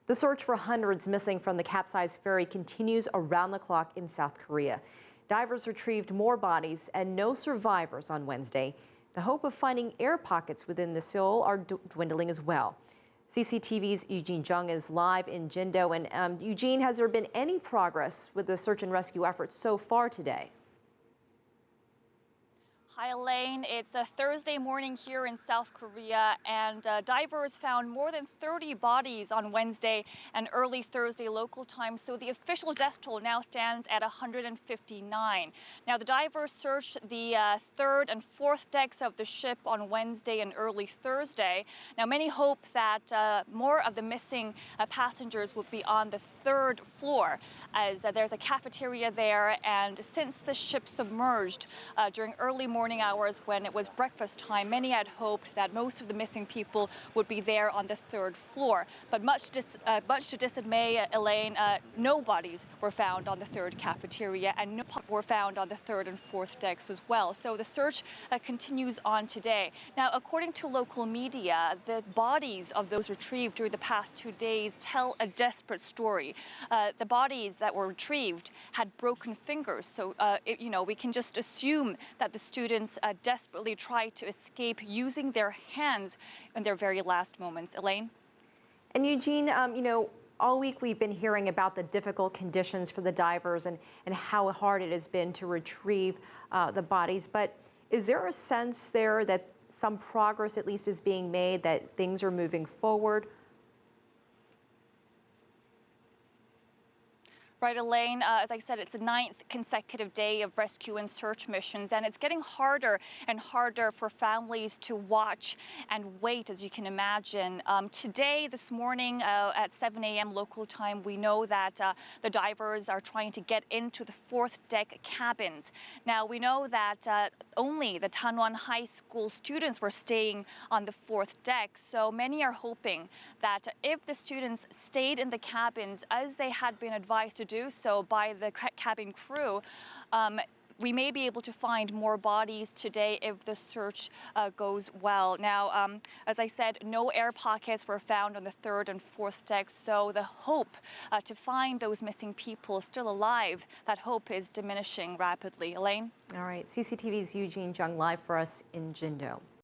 The search for hundreds missing from the capsized ferry continues around the clock in South Korea. Divers retrieved more bodies and no survivors on Wednesday. The hope of finding air pockets within the Sewol are dwindling as well. CCTV's U-Jean Jung is live in Jindo. And Eugene, has there been any progress with the search and rescue efforts so far today? Hi, Elaine. It's a Thursday morning here in South Korea, and divers found more than 30 bodies on Wednesday and early Thursday local time. So the official death toll now stands at 159. Now, the divers searched the third and fourth decks of the ship on Wednesday and early Thursday. Now, many hope that more of the missing passengers would be on the third floor, as there's a cafeteria there. And since the ship submerged during early morning hours when it was breakfast time, many had hoped that most of the missing people would be there on the third floor. But much to dismay, Elaine, no bodies were found on the third cafeteria, and no were found on the third and fourth decks as well. So the search continues on today. Now, according to local media, the bodies of those retrieved during the past 2 days tell a desperate story. The bodies that were retrieved had broken fingers, so we can just assume that the students desperately tried to escape using their hands in their very last moments. Elaine? And Eugene, all week we've been hearing about the difficult conditions for the divers and how hard it has been to retrieve the bodies. But is there a sense there that some progress at least is being made, that things are moving forward? Right, Elaine, as I said, it's the 9th consecutive day of rescue and search missions, and it's getting harder and harder for families to watch and wait, as you can imagine. Today, this morning at 7 a.m. local time, we know that the divers are trying to get into the fourth deck cabins. Now, we know that only the Tanwon High School students were staying on the fourth deck, so many are hoping that if the students stayed in the cabins as they had been advised to do so by the cabin crew, we may be able to find more bodies today if the search goes well. Now, as I said, no air pockets were found on the third and fourth deck, so the hope to find those missing people still alive, that hope is diminishing rapidly. Elaine? All right, CCTV's U-Jean Jung live for us in Jindo.